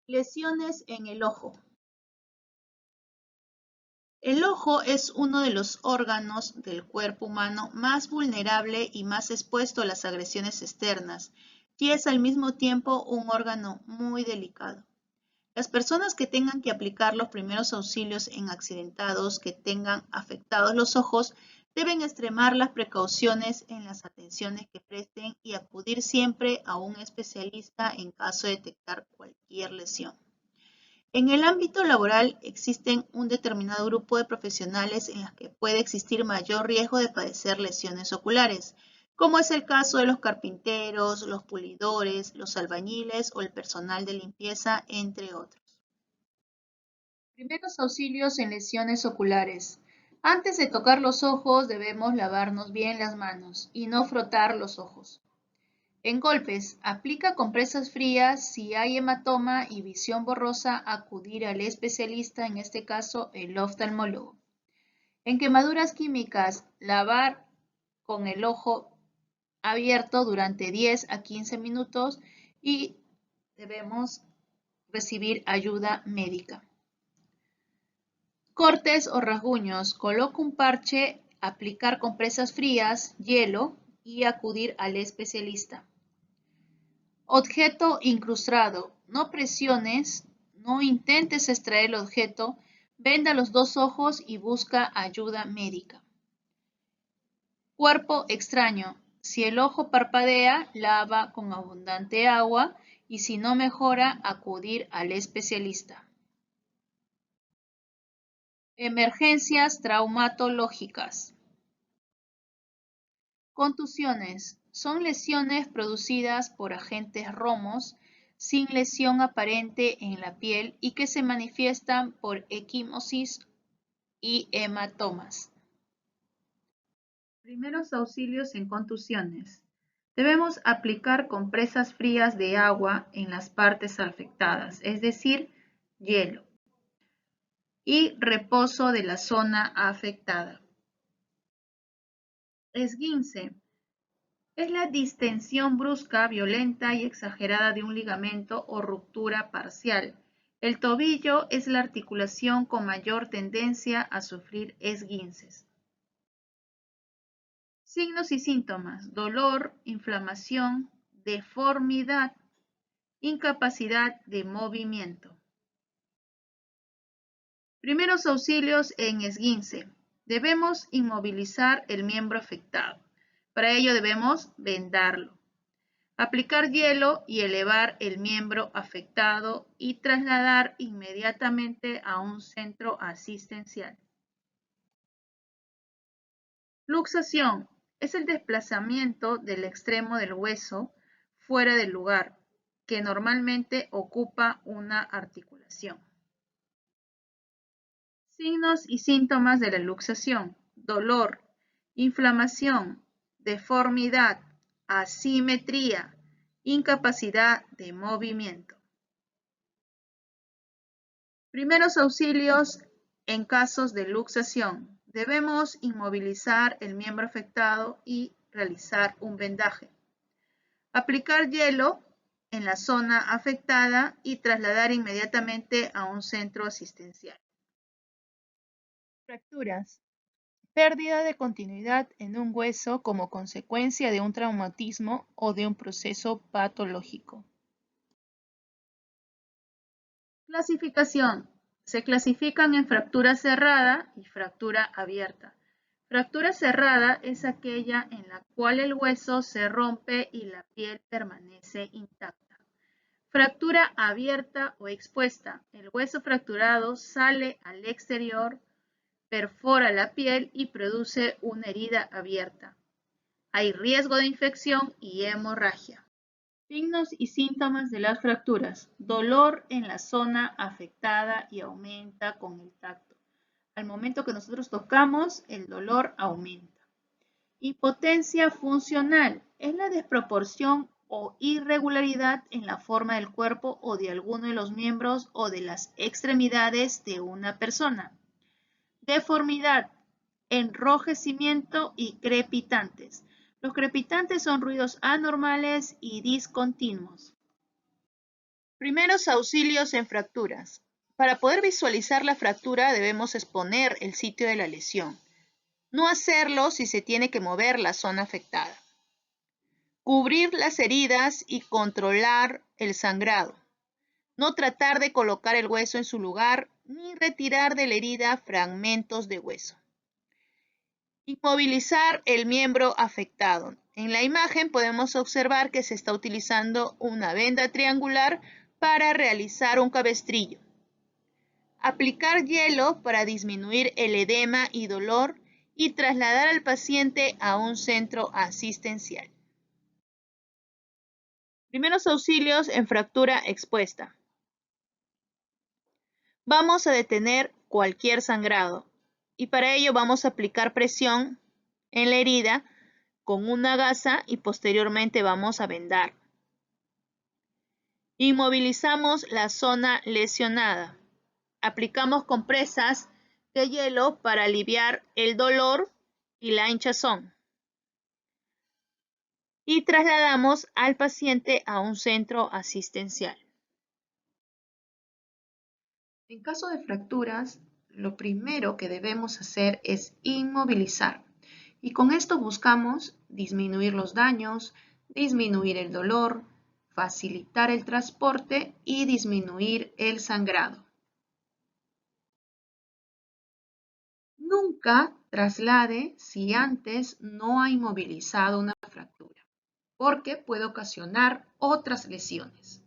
Lesiones en el ojo. El ojo es uno de los órganos del cuerpo humano más vulnerable y más expuesto a las agresiones externas, y es al mismo tiempo un órgano muy delicado. Las personas que tengan que aplicar los primeros auxilios en accidentados que tengan afectados los ojos deben extremar las precauciones en las atenciones que presten y acudir siempre a un especialista en caso de detectar cualquier lesión. En el ámbito laboral existen un determinado grupo de profesionales en los que puede existir mayor riesgo de padecer lesiones oculares, como es el caso de los carpinteros, los pulidores, los albañiles o el personal de limpieza, entre otros. Primeros auxilios en lesiones oculares. Antes de tocar los ojos debemos lavarnos bien las manos y no frotar los ojos. En golpes, aplica compresas frías. Si hay hematoma y visión borrosa, acudir al especialista, en este caso el oftalmólogo. En quemaduras químicas, lavar con el ojo abierto durante 10 a 15 minutos y debemos recibir ayuda médica. Cortes o rasguños. Coloca un parche, aplicar compresas frías, hielo y acudir al especialista. Objeto incrustado. No presiones, no intentes extraer el objeto, venda los dos ojos y busca ayuda médica. Cuerpo extraño. Si el ojo parpadea, lava con abundante agua y si no mejora, acudir al especialista. Emergencias traumatológicas. Contusiones. Son lesiones producidas por agentes romos sin lesión aparente en la piel y que se manifiestan por equimosis y hematomas. Primeros auxilios en contusiones. Debemos aplicar compresas frías de agua en las partes afectadas, es decir, hielo, y reposo de la zona afectada. Esguince. Es la distensión brusca, violenta y exagerada de un ligamento o ruptura parcial. El tobillo es la articulación con mayor tendencia a sufrir esguinces. Signos y síntomas: dolor, inflamación, deformidad, incapacidad de movimiento. Primeros auxilios en esguince. Debemos inmovilizar el miembro afectado. Para ello debemos vendarlo. Aplicar hielo y elevar el miembro afectado y trasladar inmediatamente a un centro asistencial. Luxación es el desplazamiento del extremo del hueso fuera del lugar, que normalmente ocupa una articulación. Signos y síntomas de la luxación: dolor, inflamación, deformidad, asimetría, incapacidad de movimiento. Primeros auxilios en casos de luxación. Debemos inmovilizar el miembro afectado y realizar un vendaje. Aplicar hielo en la zona afectada y trasladar inmediatamente a un centro asistencial. Fracturas. Pérdida de continuidad en un hueso como consecuencia de un traumatismo o de un proceso patológico. Clasificación. Se clasifican en fractura cerrada y fractura abierta. Fractura cerrada es aquella en la cual el hueso se rompe y la piel permanece intacta. Fractura abierta o expuesta. El hueso fracturado sale al exterior, perfora la piel y produce una herida abierta. Hay riesgo de infección y hemorragia. Signos y síntomas de las fracturas. Dolor en la zona afectada y aumenta con el tacto. Al momento que nosotros tocamos, el dolor aumenta. Impotencia funcional es la desproporción o irregularidad en la forma del cuerpo o de alguno de los miembros o de las extremidades de una persona. Deformidad, enrojecimiento y crepitantes. Los crepitantes son ruidos anormales y discontinuos. Primeros auxilios en fracturas. Para poder visualizar la fractura debemos exponer el sitio de la lesión. No hacerlo si se tiene que mover la zona afectada. Cubrir las heridas y controlar el sangrado. No tratar de colocar el hueso en su lugar ni retirar de la herida fragmentos de hueso. Inmovilizar el miembro afectado. En la imagen podemos observar que se está utilizando una venda triangular para realizar un cabestrillo. Aplicar hielo para disminuir el edema y dolor y trasladar al paciente a un centro asistencial. Primeros auxilios en fractura expuesta. Vamos a detener cualquier sangrado y para ello vamos a aplicar presión en la herida con una gasa y posteriormente vamos a vendar. Inmovilizamos la zona lesionada. Aplicamos compresas de hielo para aliviar el dolor y la hinchazón. Y trasladamos al paciente a un centro asistencial. En caso de fracturas, lo primero que debemos hacer es inmovilizar. Y con esto buscamos disminuir los daños, disminuir el dolor, facilitar el transporte y disminuir el sangrado. Nunca traslade si antes no ha inmovilizado una fractura, porque puede ocasionar otras lesiones.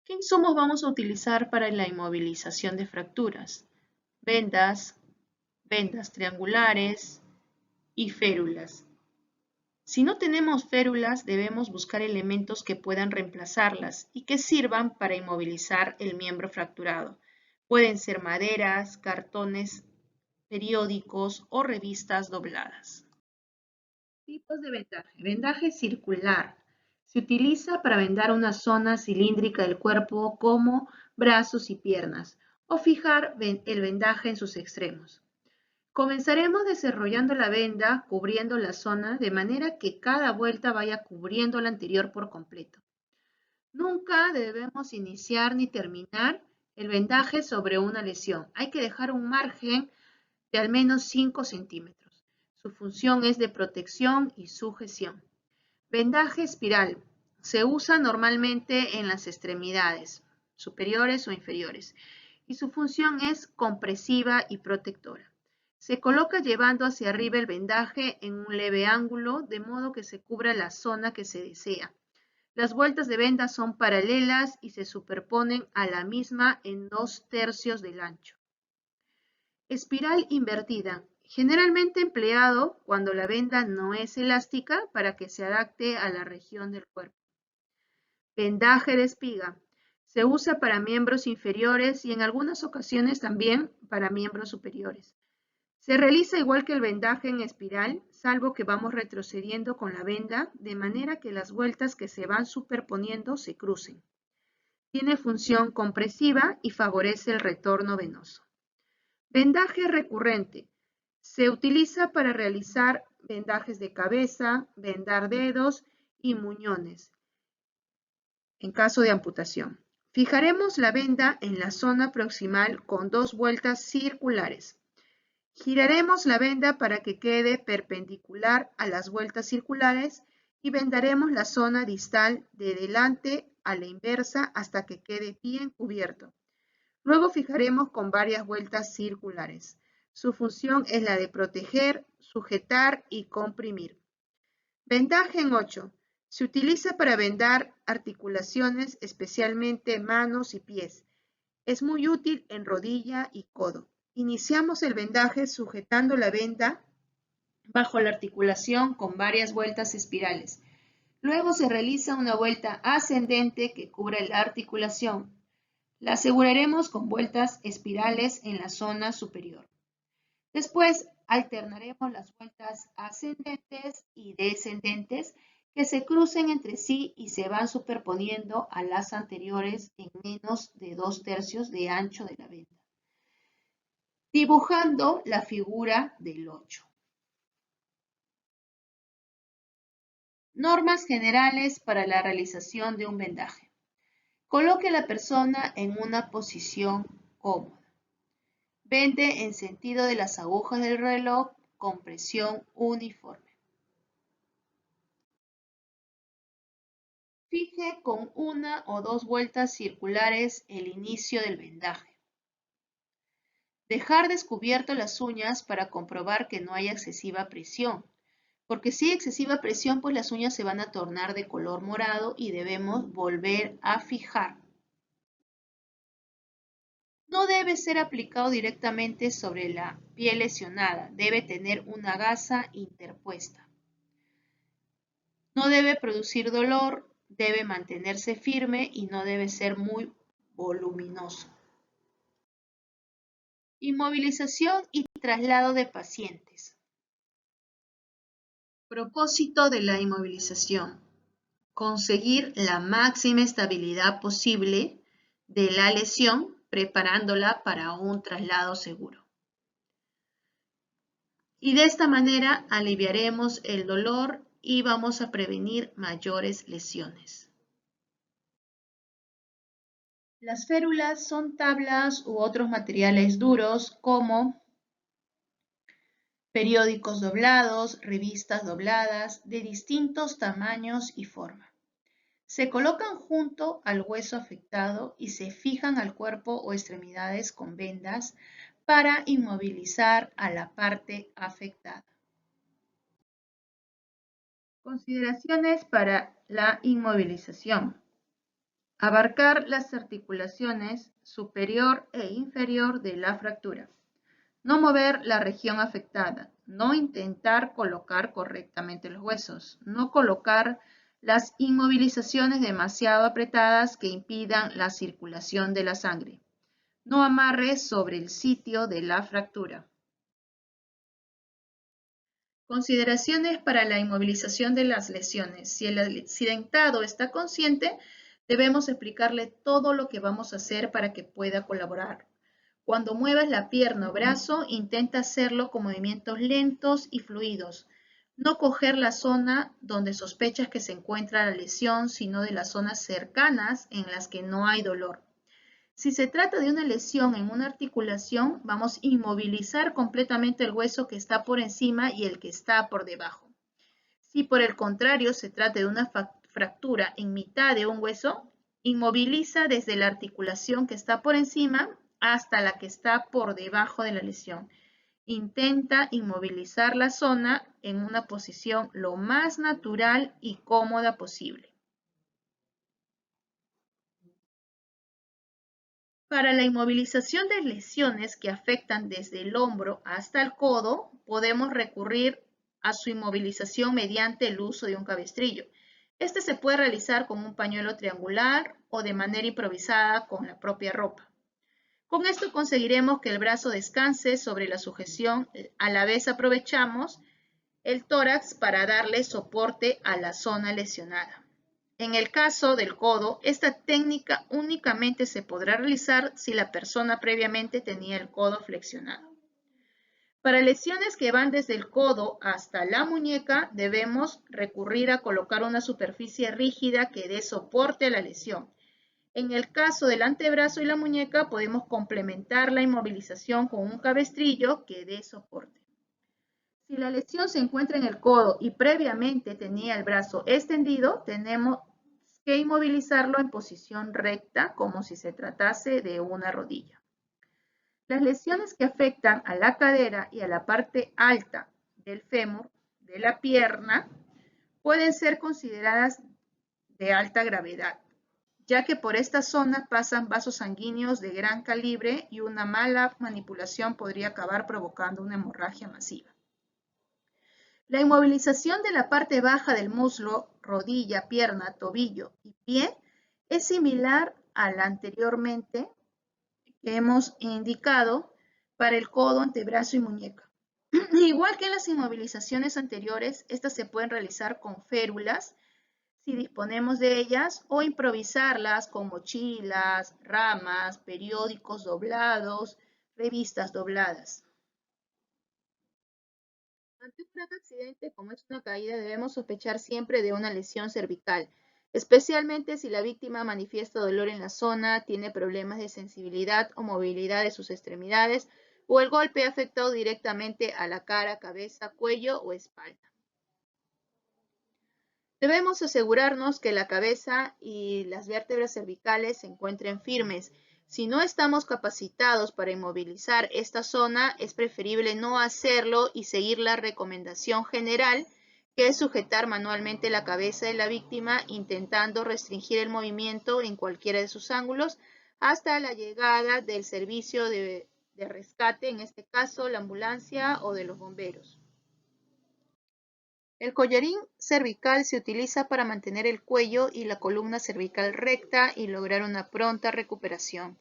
¿Qué insumos vamos a utilizar para la inmovilización de fracturas? Vendas, vendas triangulares y férulas. Si no tenemos férulas, debemos buscar elementos que puedan reemplazarlas y que sirvan para inmovilizar el miembro fracturado. Pueden ser maderas, cartones, periódicos o revistas dobladas. Tipos de vendaje. Vendaje circular. Se utiliza para vendar una zona cilíndrica del cuerpo como brazos y piernas o fijar el vendaje en sus extremos. Comenzaremos desarrollando la venda cubriendo la zona de manera que cada vuelta vaya cubriendo la anterior por completo. Nunca debemos iniciar ni terminar el vendaje sobre una lesión. Hay que dejar un margen de al menos 5 centímetros. Su función es de protección y sujeción. Vendaje espiral. Se usa normalmente en las extremidades, superiores o inferiores, y su función es compresiva y protectora. Se coloca llevando hacia arriba el vendaje en un leve ángulo, de modo que se cubra la zona que se desea. Las vueltas de venda son paralelas y se superponen a la misma en 2/3 del ancho. Espiral invertida. Generalmente empleado cuando la venda no es elástica para que se adapte a la región del cuerpo. Vendaje de espiga. Se usa para miembros inferiores y en algunas ocasiones también para miembros superiores. Se realiza igual que el vendaje en espiral, salvo que vamos retrocediendo con la venda, de manera que las vueltas que se van superponiendo se crucen. Tiene función compresiva y favorece el retorno venoso. Vendaje recurrente. Se utiliza para realizar vendajes de cabeza, vendar dedos y muñones, en caso de amputación. Fijaremos la venda en la zona proximal con 2 vueltas circulares. Giraremos la venda para que quede perpendicular a las vueltas circulares y vendaremos la zona distal de delante a la inversa hasta que quede bien cubierto. Luego fijaremos con varias vueltas circulares. Su función es la de proteger, sujetar y comprimir. Vendaje en 8. Se utiliza para vendar articulaciones, especialmente manos y pies. Es muy útil en rodilla y codo. Iniciamos el vendaje sujetando la venda bajo la articulación con varias vueltas espirales. Luego se realiza una vuelta ascendente que cubre la articulación. La aseguraremos con vueltas espirales en la zona superior. Después alternaremos las vueltas ascendentes y descendentes que se crucen entre sí y se van superponiendo a las anteriores en menos de 2/3 de ancho de la venda, dibujando la figura del 8. Normas generales para la realización de un vendaje. Coloque a la persona en una posición cómoda. Vende en sentido de las agujas del reloj con presión uniforme. Fije con 1 o 2 vueltas circulares el inicio del vendaje. Dejar descubierto las uñas para comprobar que no haya excesiva presión, porque si hay excesiva presión, pues las uñas se van a tornar de color morado y debemos volver a fijar. No debe ser aplicado directamente sobre la piel lesionada, debe tener una gasa interpuesta. No debe producir dolor, debe mantenerse firme y no debe ser muy voluminoso. Inmovilización y traslado de pacientes. Propósito de la inmovilización. Conseguir la máxima estabilidad posible de la lesión, preparándola para un traslado seguro. Y de esta manera aliviaremos el dolor y vamos a prevenir mayores lesiones. Las férulas son tablas u otros materiales duros como periódicos doblados, revistas dobladas de distintos tamaños y forma. Se colocan junto al hueso afectado y se fijan al cuerpo o extremidades con vendas para inmovilizar a la parte afectada. Consideraciones para la inmovilización. Abarcar las articulaciones superior e inferior de la fractura. No mover la región afectada. No intentar colocar correctamente los huesos. No colocar las inmovilizaciones demasiado apretadas que impidan la circulación de la sangre. No amarre sobre el sitio de la fractura. Consideraciones para la inmovilización de las lesiones. Si el accidentado está consciente, debemos explicarle todo lo que vamos a hacer para que pueda colaborar. Cuando muevas la pierna o brazo, intenta hacerlo con movimientos lentos y fluidos. No coger la zona donde sospechas que se encuentra la lesión, sino de las zonas cercanas en las que no hay dolor. Si se trata de una lesión en una articulación, vamos a inmovilizar completamente el hueso que está por encima y el que está por debajo. Si por el contrario se trata de una fractura en mitad de un hueso, inmoviliza desde la articulación que está por encima hasta la que está por debajo de la lesión. Intenta inmovilizar la zona en una posición lo más natural y cómoda posible. Para la inmovilización de lesiones que afectan desde el hombro hasta el codo, podemos recurrir a su inmovilización mediante el uso de un cabestrillo. Este se puede realizar con un pañuelo triangular o de manera improvisada con la propia ropa. Con esto conseguiremos que el brazo descanse sobre la sujeción. A la vez aprovechamos el tórax para darle soporte a la zona lesionada. En el caso del codo, esta técnica únicamente se podrá realizar si la persona previamente tenía el codo flexionado. Para lesiones que van desde el codo hasta la muñeca, debemos recurrir a colocar una superficie rígida que dé soporte a la lesión. En el caso del antebrazo y la muñeca, podemos complementar la inmovilización con un cabestrillo que dé soporte. Si la lesión se encuentra en el codo y previamente tenía el brazo extendido, tenemos que inmovilizarlo en posición recta como si se tratase de una rodilla. Las lesiones que afectan a la cadera y a la parte alta del fémur, de la pierna, pueden ser consideradas de alta gravedad, ya que por esta zona pasan vasos sanguíneos de gran calibre y una mala manipulación podría acabar provocando una hemorragia masiva. La inmovilización de la parte baja del muslo, rodilla, pierna, tobillo y pie es similar a la anteriormente que hemos indicado para el codo, antebrazo y muñeca. Igual que en las inmovilizaciones anteriores, estas se pueden realizar con férulas, si disponemos de ellas, o improvisarlas con mochilas, ramas, periódicos doblados, revistas dobladas. Ante un gran accidente como es una caída, debemos sospechar siempre de una lesión cervical, especialmente si la víctima manifiesta dolor en la zona, tiene problemas de sensibilidad o movilidad de sus extremidades, o el golpe ha afectado directamente a la cara, cabeza, cuello o espalda. Debemos asegurarnos que la cabeza y las vértebras cervicales se encuentren firmes. Si no estamos capacitados para inmovilizar esta zona, es preferible no hacerlo y seguir la recomendación general, que es sujetar manualmente la cabeza de la víctima intentando restringir el movimiento en cualquiera de sus ángulos hasta la llegada del servicio de rescate, en este caso la ambulancia o de los bomberos. El collarín cervical se utiliza para mantener el cuello y la columna cervical recta y lograr una pronta recuperación.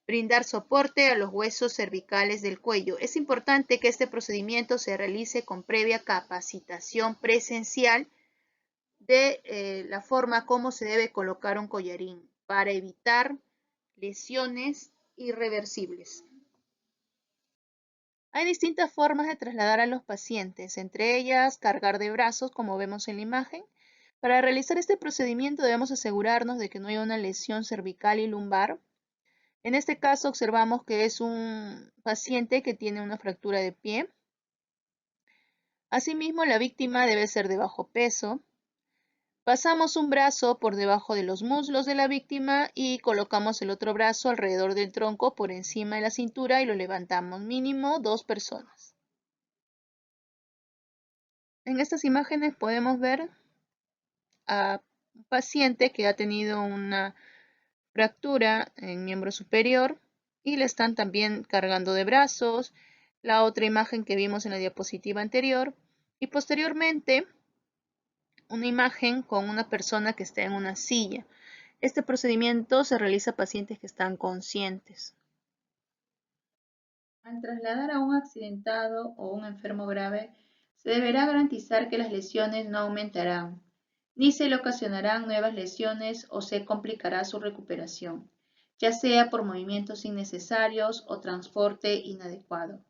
Brindar soporte a los huesos cervicales del cuello. Es importante que este procedimiento se realice con previa capacitación presencial de la forma como se debe colocar un collarín para evitar lesiones irreversibles. Hay distintas formas de trasladar a los pacientes, entre ellas cargar de brazos, como vemos en la imagen. Para realizar este procedimiento debemos asegurarnos de que no haya una lesión cervical y lumbar. En este caso observamos que es un paciente que tiene una fractura de pie. Asimismo, la víctima debe ser de bajo peso. Pasamos un brazo por debajo de los muslos de la víctima y colocamos el otro brazo alrededor del tronco por encima de la cintura y lo levantamos, mínimo 2 personas. En estas imágenes podemos ver a un paciente que ha tenido una fractura en miembro superior y le están también cargando de brazos. La otra imagen que vimos en la diapositiva anterior y posteriormente una imagen con una persona que está en una silla. Este procedimiento se realiza a pacientes que están conscientes. Al trasladar a un accidentado o un enfermo grave, se deberá garantizar que las lesiones no aumentarán, ni se le ocasionarán nuevas lesiones o se complicará su recuperación, ya sea por movimientos innecesarios o transporte inadecuado.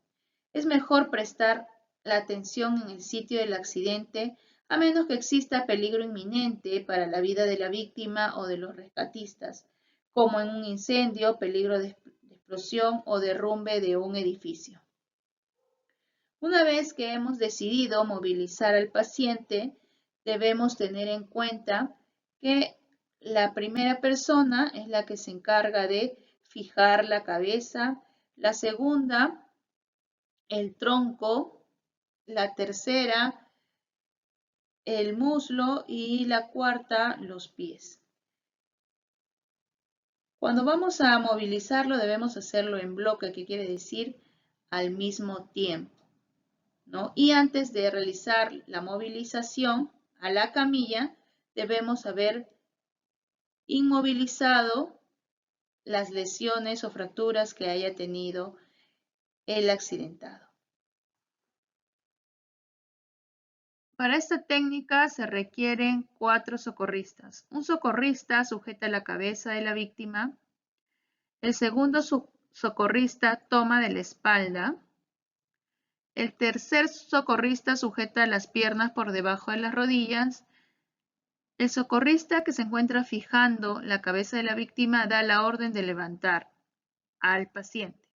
Es mejor prestar la atención en el sitio del accidente a menos que exista peligro inminente para la vida de la víctima o de los rescatistas, como en un incendio, peligro de explosión o derrumbe de un edificio. Una vez que hemos decidido movilizar al paciente, debemos tener en cuenta que la primera persona es la que se encarga de fijar la cabeza, la segunda, el tronco, la tercera, el muslo y la cuarta, los pies. Cuando vamos a movilizarlo debemos hacerlo en bloque, que quiere decir al mismo tiempo, ¿no? Y antes de realizar la movilización a la camilla, debemos haber inmovilizado las lesiones o fracturas que haya tenido el accidentado. Para esta técnica se requieren 4 socorristas. Un socorrista sujeta la cabeza de la víctima. El segundo socorrista toma de la espalda. El tercer socorrista sujeta las piernas por debajo de las rodillas. El socorrista que se encuentra fijando la cabeza de la víctima da la orden de levantar al paciente.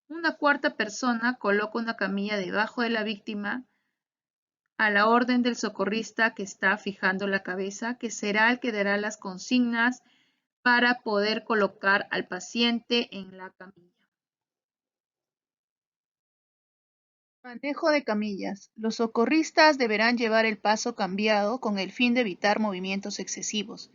Una cuarta persona coloca una camilla debajo de la víctima a la orden del socorrista que está fijando la cabeza, que será el que dará las consignas para poder colocar al paciente en la camilla. Manejo de camillas. Los socorristas deberán llevar el paso cambiado con el fin de evitar movimientos excesivos.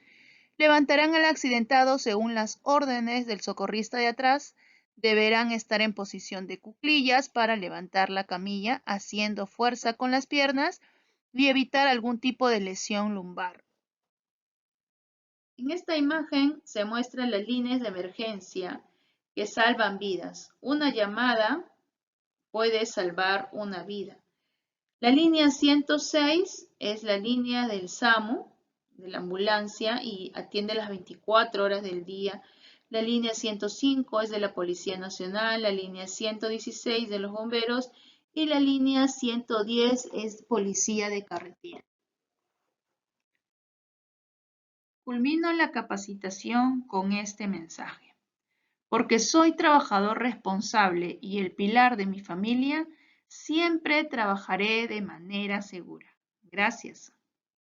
Levantarán al accidentado según las órdenes del socorrista de atrás. Deberán estar en posición de cuclillas para levantar la camilla, haciendo fuerza con las piernas y evitar algún tipo de lesión lumbar. En esta imagen se muestran las líneas de emergencia que salvan vidas. Una llamada puede salvar una vida. La línea 106 es la línea del SAMU, de la ambulancia, y atiende las 24 horas del día. La línea 105 es de la Policía Nacional, la línea 116 de los bomberos y la línea 110 es Policía de Carretera. Culmino la capacitación con este mensaje. Porque soy trabajador responsable y el pilar de mi familia, siempre trabajaré de manera segura. Gracias.